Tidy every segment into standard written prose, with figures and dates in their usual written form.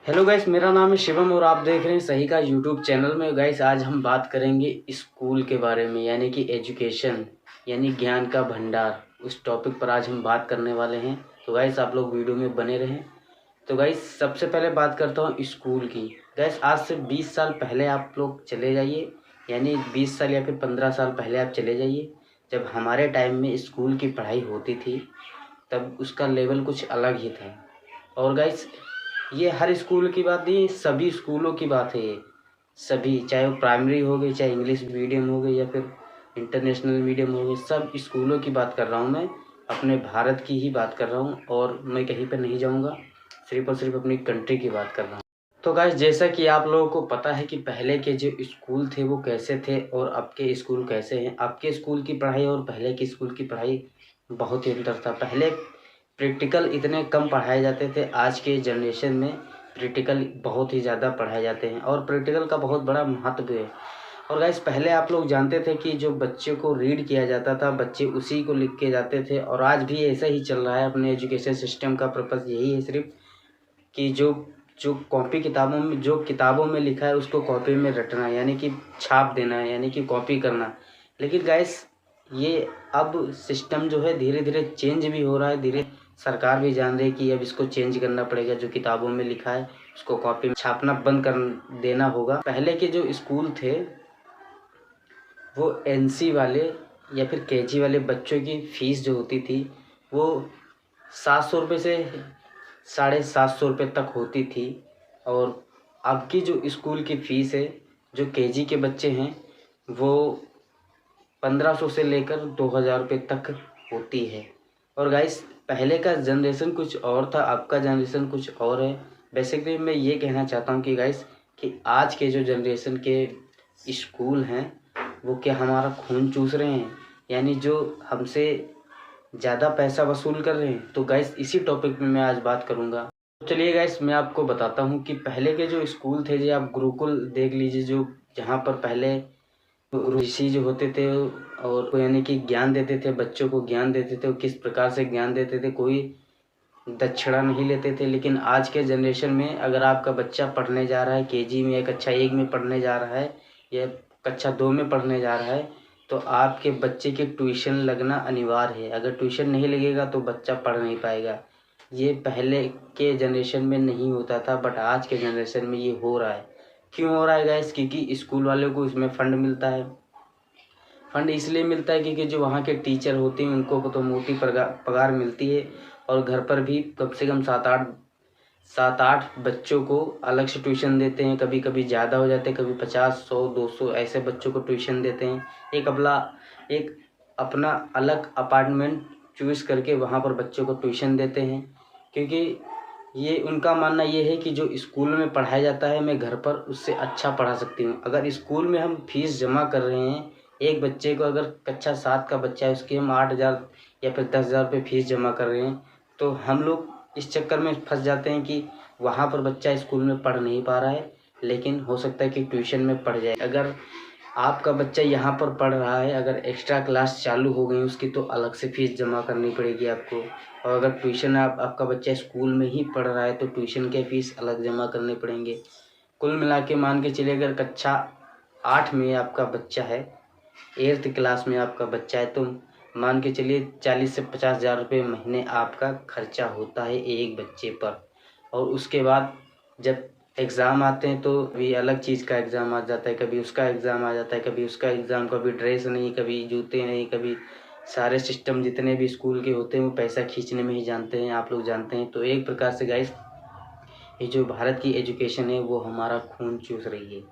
Hello guys, मेरा नाम है शिवम और आप देख रहे हैं सही का यूट्यूब चैनल में। गाइस आज हम बात करेंगे स्कूल के बारे में, यानी कि एजुकेशन यानी ज्ञान का भंडार। उस टॉपिक पर आज हम बात करने वाले हैं। तो गाइस आप लोग वीडियो में बने रहें। तो गाइस सबसे पहले बात करता हूँ स्कूल की। गाइस आज से 20 साल पहले आप लोग चले जाइए, यानी 20 साल या फिर 15 साल पहले आप चले जाइए। जब हमारे टाइम में स्कूल की पढ़ाई होती थी तब उसका लेवल कुछ अलग ही था। और गाइस ये हर स्कूल की बात नहीं, सभी स्कूलों की बात है ये। सभी, चाहे वो प्राइमरी हो गई, चाहे इंग्लिश मीडियम हो गई या फिर इंटरनेशनल मीडियम हो गई, सब स्कूलों की बात कर रहा हूँ मैं। अपने भारत की ही बात कर रहा हूँ और मैं कहीं पर नहीं जाऊँगा, सिर्फ और सिर्फ अपनी कंट्री की बात कर रहा हूँ। तो गाइस जैसा कि आप लोगों को पता है कि पहले के जो स्कूल थे वो कैसे थे और अब के स्कूल कैसे हैं। अब के स्कूल की पढ़ाई और पहले के स्कूल की पढ़ाई बहुत ही अंतर था। पहले प्रैक्टिकल इतने कम पढ़ाए जाते थे, आज के जनरेशन में प्रैक्टिकल बहुत ही ज़्यादा पढ़ाए जाते हैं और प्रैक्टिकल का बहुत बड़ा महत्व है। और गाइस पहले आप लोग जानते थे कि जो बच्चे को रीड किया जाता था बच्चे उसी को लिख के जाते थे, और आज भी ऐसा ही चल रहा है। अपने एजुकेशन सिस्टम का पर्पज़ यही है सिर्फ कि जो जो कॉपी किताबों में, जो किताबों में लिखा है उसको कॉपी में रटना, यानी कि छाप देना, यानी कि कॉपी करना। लेकिन गाइस ये अब सिस्टम जो है धीरे धीरे चेंज भी हो रहा है। धीरे सरकार भी जान रही है कि अब इसको चेंज करना पड़ेगा। जो किताबों में लिखा है उसको कॉपी में छापना बंद कर देना होगा। पहले के जो स्कूल थे वो एनसी वाले या फिर केजी वाले बच्चों की फ़ीस जो होती थी वो 700 रुपये से 750 रुपये तक होती थी। और अब की जो स्कूल की फ़ीस है, जो केजी के बच्चे हैं वो 1500 से लेकर 2000 रुपये तक होती है। और गाइस पहले का जनरेशन कुछ और था, अब का जनरेशन कुछ और है। बेसिकली मैं ये कहना चाहता हूँ कि गाइस कि आज के जो जनरेशन के स्कूल हैं वो क्या हमारा खून चूस रहे हैं, यानी जो हमसे ज़्यादा पैसा वसूल कर रहे हैं। तो गाइस इसी टॉपिक में मैं आज बात करूँगा। तो चलिए गाइस मैं आपको बताता हूँ कि पहले के जो स्कूल थे, जो आप गुरुकुल देख लीजिए, जो जहाँ पर पहले ऋषि जो होते थे और यानी कि ज्ञान देते थे, बच्चों को ज्ञान देते थे। वो किस प्रकार से ज्ञान देते थे, कोई दक्षिणा नहीं लेते थे। लेकिन आज के जनरेशन में अगर आपका बच्चा पढ़ने जा रहा है केजी में या कक्षा 1 में पढ़ने जा रहा है या कक्षा 2 में पढ़ने जा रहा है, तो आपके बच्चे की ट्यूशन लगना अनिवार्य है। अगर ट्यूशन नहीं लगेगा तो बच्चा पढ़ नहीं पाएगा। ये पहले के जनरेशन में नहीं होता था, बट आज के जनरेशन में ये हो रहा है। क्यों हो रहा है गाइस? क्योंकि स्कूल वालों को इसमें फंड मिलता है। फंड इसलिए मिलता है क्योंकि जो वहाँ के टीचर होते हैं उनको तो मोटी पगार मिलती है। और घर पर भी कम से कम 7-8 बच्चों को अलग से ट्यूशन देते हैं। कभी कभी ज़्यादा हो जाते हैं, कभी 50, 100, 200 ऐसे बच्चों को ट्यूशन देते हैं। एक अपना अलग अपार्टमेंट चूज़ करके वहाँ पर बच्चों को ट्यूशन देते हैं, क्योंकि ये उनका मानना ये है कि जो स्कूल में पढ़ाया जाता है मैं घर पर उससे अच्छा पढ़ा सकती हूँ। अगर स्कूल में हम फीस जमा कर रहे हैं, एक बच्चे को अगर कक्षा 7 का बच्चा है उसकी हम 8,000 या फिर 10,000 रुपये फीस जमा कर रहे हैं, तो हम लोग इस चक्कर में फंस जाते हैं कि वहाँ पर बच्चा स्कूल में पढ़ नहीं पा रहा है, लेकिन हो सकता है कि ट्यूशन में पढ़ जाए। अगर आपका बच्चा यहाँ पर पढ़ रहा है, अगर एक्स्ट्रा क्लास चालू हो गई उसकी तो अलग से फ़ीस जमा करनी पड़ेगी आपको। और अगर ट्यूशन आपका बच्चा स्कूल में ही पढ़ रहा है तो ट्यूशन के फ़ीस अलग जमा करने पड़ेंगे। कुल मिला के मान के चलिए, अगर कक्षा 8 में आपका बच्चा है, 8th क्लास में आपका बच्चा है, तो मान के चलिए 40 से 50,000 रुपये महीने आपका खर्चा होता है एक बच्चे पर। और उसके बाद जब एग्ज़ाम आते हैं तो भी अलग चीज़ का एग्ज़ाम आ जाता है, कभी उसका एग्ज़ाम आ जाता है, कभी उसका एग्ज़ाम, कभी ड्रेस नहीं, कभी जूते नहीं, कभी सारे सिस्टम जितने भी स्कूल के होते हैं वो पैसा खींचने में ही जानते हैं, आप लोग जानते हैं। तो एक प्रकार से गाइस ये जो भारत की एजुकेशन है वो हमारा खून चूस रही है।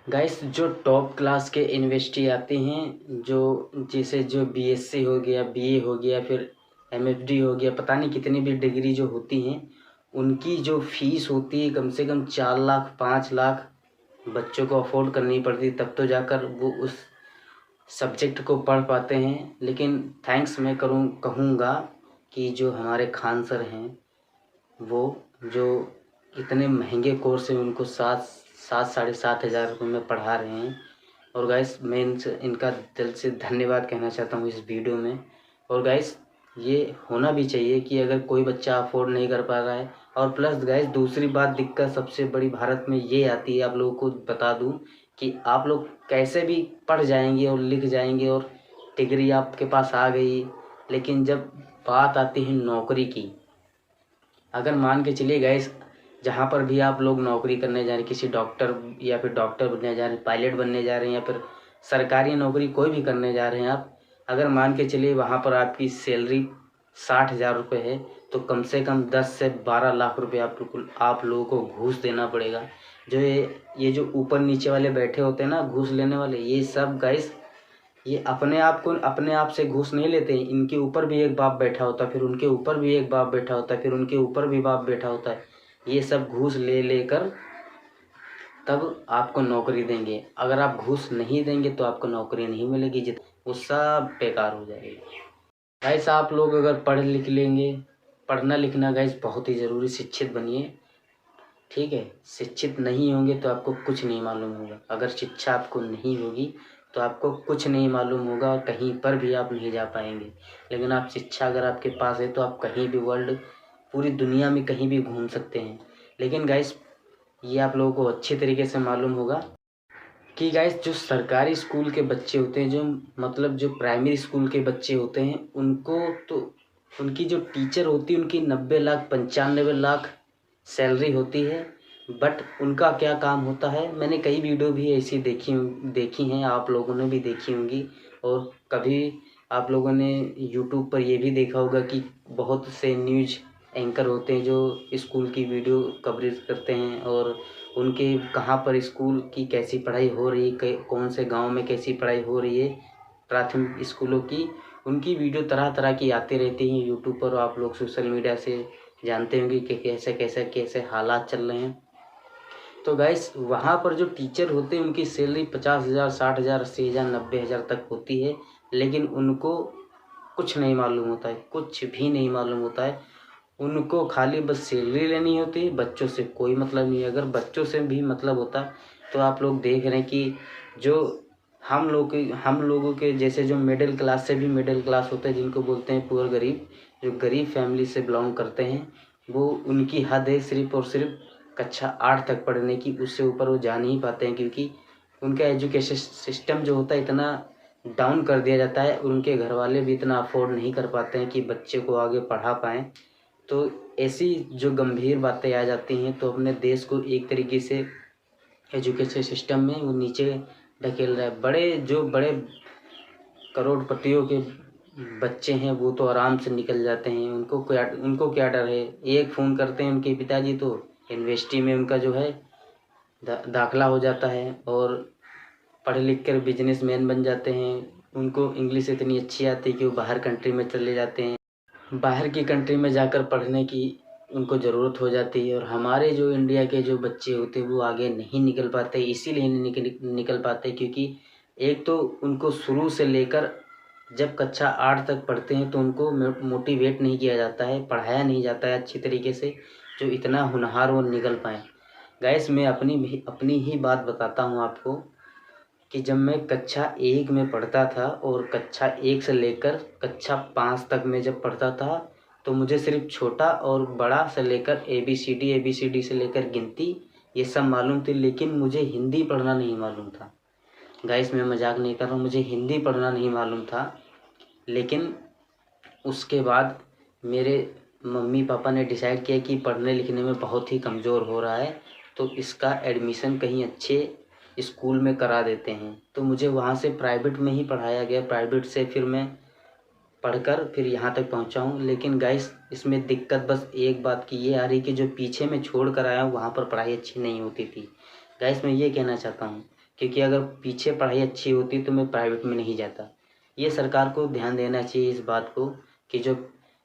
गाइस जो टॉप क्लास के यूनिवर्सिटी आते हैं, जो जैसे जो बीएससी हो गया, बीए हो गया, फिर एमएफडी हो गया, पता नहीं कितनी भी डिग्री जो होती हैं, उनकी जो फीस होती है कम से कम 4 लाख 5 लाख बच्चों को अफोर्ड करनी पड़ती, तब तो जाकर वो उस सब्जेक्ट को पढ़ पाते हैं। लेकिन थैंक्स मैं कहूँगा कि जो हमारे खान सर हैं वो जो इतने महंगे कोर्स हैं उनको 7-7.5 हज़ार रुपये में पढ़ा रहे हैं। और गाइस मैं इनका दिल से धन्यवाद कहना चाहता हूँ इस वीडियो में। और गाइस ये होना भी चाहिए कि अगर कोई बच्चा अफोर्ड नहीं कर पा रहा है और प्लस गाइस दूसरी बात दिक्कत सबसे बड़ी भारत में ये आती है, आप लोगों को बता दूं कि आप लोग कैसे भी पढ़ जाएंगे और लिख जाएंगे और डिग्री आपके पास आ गई, लेकिन जब बात आती है नौकरी की, अगर मान के चलिए गाइस जहाँ पर भी आप लोग नौकरी करने जा रहे हैं, किसी डॉक्टर या फिर डॉक्टर बनने जा रहे हैं, पायलट बनने जा रहे हैं या फिर सरकारी नौकरी कोई भी करने जा रहे हैं आप, अगर मान के चलिए वहाँ पर आपकी सैलरी 60,000 रुपये है, तो कम से कम 10 से 12 लाख रुपये आप लोगों को घूस देना पड़ेगा। जो ये जो ऊपर नीचे वाले बैठे होते हैं ना घूस लेने वाले, ये सब गाइस ये अपने आप से घूस नहीं लेते हैं, इनके ऊपर भी एक बाप बैठा होता है, फिर उनके ऊपर भी एक बाप बैठा होता है, फिर उनके ऊपर भी बाप बैठा होता है। ये सब घूस ले लेकर तब आपको नौकरी देंगे। अगर आप घूस नहीं देंगे तो आपको नौकरी नहीं मिलेगी, वो सब बेकार हो जाएगी। गाइस आप लोग अगर पढ़ लिख लेंगे, पढ़ना लिखना गाइस बहुत ही ज़रूरी, शिक्षित बनिए, ठीक है। शिक्षित नहीं होंगे तो आपको कुछ नहीं मालूम होगा। अगर शिक्षा आपको नहीं होगी तो आपको कुछ नहीं मालूम होगा और कहीं पर भी आप नहीं जा पाएंगे। लेकिन आप शिक्षा अगर आपके पास है तो आप कहीं भी वर्ल्ड पूरी दुनिया में कहीं भी घूम सकते हैं। लेकिन गाइस ये आप लोगों को अच्छे तरीके से मालूम होगा कि गाइस जो सरकारी स्कूल के बच्चे होते हैं, जो मतलब जो प्राइमरी स्कूल के बच्चे होते हैं, उनको तो उनकी जो टीचर होती है उनकी 90 लाख 95 लाख सैलरी होती है। बट उनका क्या काम होता है, मैंने कई वीडियो भी ऐसी देखी हैं, आप लोगों ने भी देखी होंगी। और कभी आप लोगों ने यूट्यूब पर ये भी देखा होगा कि बहुत से न्यूज़ एंकर होते हैं जो स्कूल की वीडियो कवरेज करते हैं और उनके कहाँ पर स्कूल की कैसी पढ़ाई हो रही है, कौन से गांव में कैसी पढ़ाई हो रही है प्राथमिक स्कूलों की, उनकी वीडियो तरह तरह की आती रहती हैं यूट्यूब पर। आप लोग सोशल मीडिया से जानते होंगे कि कैसे कैसे कैसे हालात चल रहे हैं। तो गाइस वहाँ पर जो टीचर होते हैं उनकी सैलरी 50,000 60,000 80,000 90,000 तक होती है, लेकिन उनको कुछ नहीं मालूम होता है, कुछ भी नहीं मालूम होता है। उनको खाली बस सैलरी लेनी होती है, बच्चों से कोई मतलब नहीं है। अगर बच्चों से भी मतलब होता तो आप लोग देख रहे हैं कि जो हम लोगों के जैसे जो मिडिल क्लास से भी मिडिल क्लास होते हैं, जिनको बोलते हैं पुअर गरीब, जो गरीब फैमिली से बिलोंग करते हैं, वो उनकी हद है सिर्फ और सिर्फ कक्षा 8 तक पढ़ने की। उससे ऊपर वो जा नहीं पाते हैं क्योंकि उनका एजुकेशन सिस्टम जो होता है इतना डाउन कर दिया जाता है, उनके घर वाले भी इतना अफोर्ड नहीं कर पाते हैं कि बच्चे को आगे पढ़ा पाएँ। तो ऐसी जो गंभीर बातें आ जाती हैं तो अपने देश को एक तरीके से एजुकेशन सिस्टम में वो नीचे ढकेल रहा है। बड़े करोड़पतियों के बच्चे हैं वो तो आराम से निकल जाते हैं, उनको क्या डर है। एक फ़ोन करते हैं उनके पिताजी तो यूनिवर्सिटी में उनका जो है दाखिला हो जाता है और पढ़ लिख कर बिजनेसमैन बन जाते हैं। उनको इंग्लिश इतनी अच्छी आती है कि वो बाहर कंट्री में चले जाते हैं, बाहर की कंट्री में जाकर पढ़ने की उनको ज़रूरत हो जाती है। और हमारे जो इंडिया के जो बच्चे होते हैं वो आगे नहीं निकल पाते, इसीलिए नहीं निकल पाते क्योंकि एक तो उनको शुरू से लेकर जब कक्षा 8 तक पढ़ते हैं तो उनको मोटिवेट नहीं किया जाता है, पढ़ाया नहीं जाता है अच्छी तरीके से, जो इतना होनहार वो निकल पाएँ। गाइस मैं अपनी ही बात बताता हूँ आपको कि जब मैं कक्षा 1 में पढ़ता था और कक्षा 1 से लेकर कक्षा 5 तक में जब पढ़ता था तो मुझे सिर्फ छोटा और बड़ा से लेकर ABCD से लेकर गिनती ये सब मालूम थी, लेकिन मुझे हिंदी पढ़ना नहीं मालूम था। गाइस मैं मजाक नहीं कर रहा हूँ, मुझे हिंदी पढ़ना नहीं मालूम था। लेकिन उसके बाद मेरे मम्मी पापा ने डिसाइड किया कि पढ़ने लिखने में बहुत ही कमज़ोर हो रहा है तो इसका एडमिशन कहीं अच्छे स्कूल में करा देते हैं। तो मुझे वहाँ से प्राइवेट में ही पढ़ाया गया, प्राइवेट से फिर मैं पढ़कर फिर यहाँ तक पहुँचा हूँ। लेकिन गाइस इसमें दिक्कत बस एक बात की ये आ रही कि जो पीछे मैं छोड़ कर आया हूँ वहाँ पर पढ़ाई अच्छी नहीं होती थी। गाइस मैं ये कहना चाहता हूँ क्योंकि अगर पीछे पढ़ाई अच्छी होती तो मैं प्राइवेट में नहीं जाता। ये सरकार को ध्यान देना चाहिए इस बात को कि जो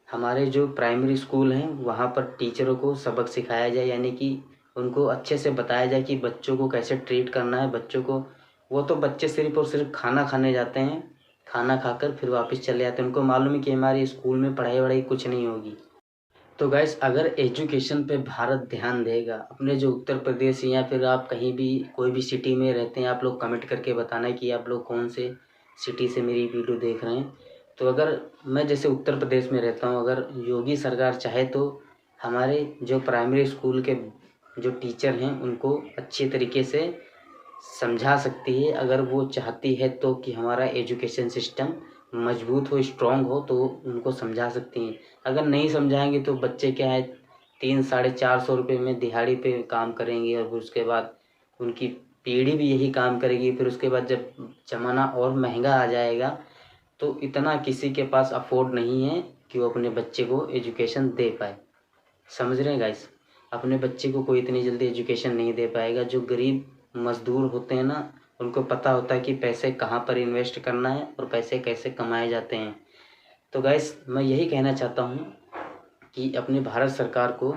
हमारे जो प्राइमरी स्कूल हैं वहाँ पर टीचरों को सबक सिखाया जाए, यानी कि उनको अच्छे से बताया जाए कि बच्चों को कैसे ट्रीट करना है। बच्चों को वो तो बच्चे सिर्फ और सिर्फ खाना खाने जाते हैं, खाना खाकर फिर वापस चले जाते हैं, उनको मालूम है कि हमारे स्कूल में पढ़ाई वढ़ाई कुछ नहीं होगी। तो गाइस अगर एजुकेशन पे भारत ध्यान देगा, अपने जो उत्तर प्रदेश या फिर आप कहीं भी कोई भी सिटी में रहते हैं, आप लोग कमेंट करके बताना कि आप लोग कौन से सिटी से मेरी वीडियो देख रहे हैं। तो अगर मैं जैसे उत्तर प्रदेश में रहता हूँ, अगर योगी सरकार चाहे तो हमारे जो प्राइमरी स्कूल के जो टीचर हैं उनको अच्छे तरीके से समझा सकती है, अगर वो चाहती है तो, कि हमारा एजुकेशन सिस्टम मजबूत हो, स्ट्रॉन्ग हो, तो उनको समझा सकती हैं। अगर नहीं समझाएंगे तो बच्चे क्या है 300-450 रुपये में दिहाड़ी पे काम करेंगे और फिर उसके बाद उनकी पीढ़ी भी यही काम करेगी। फिर उसके बाद जब ज़माना और महंगा आ जाएगा तो इतना किसी के पास अफोर्ड नहीं है कि वो अपने बच्चे को एजुकेशन दे पाए। समझ रहे हैं गाइस? अपने बच्चे को कोई इतनी जल्दी एजुकेशन नहीं दे पाएगा। जो गरीब मजदूर होते हैं ना, उनको पता होता है कि पैसे कहाँ पर इन्वेस्ट करना है और पैसे कैसे कमाए जाते हैं। तो गाइस मैं यही कहना चाहता हूँ कि अपने भारत सरकार को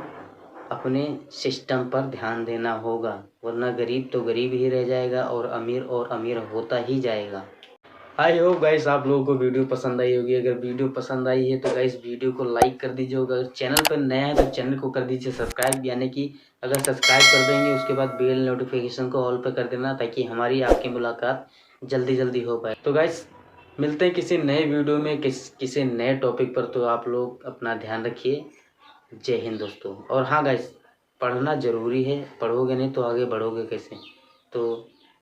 अपने सिस्टम पर ध्यान देना होगा, वरना गरीब तो गरीब ही रह जाएगा और अमीर होता ही जाएगा। आई होप गाइस आप लोगों को वीडियो पसंद आई होगी। अगर वीडियो पसंद आई है तो गाइस वीडियो को लाइक कर दीजिए। अगर चैनल पर नया है तो चैनल को कर दीजिए सब्सक्राइब, यानी कि अगर सब्सक्राइब कर देंगे उसके बाद बेल नोटिफिकेशन को ऑल पर कर देना, ताकि हमारी आपकी मुलाकात जल्दी जल्दी हो पाए। तो गाइस मिलते हैं किसी नए वीडियो में किसी नए टॉपिक पर। तो आप लोग अपना ध्यान रखिए। जय हिंद दोस्तों। और हाँ गाइस, पढ़ना ज़रूरी है, पढ़ोगे नहीं तो आगे बढ़ोगे कैसे? तो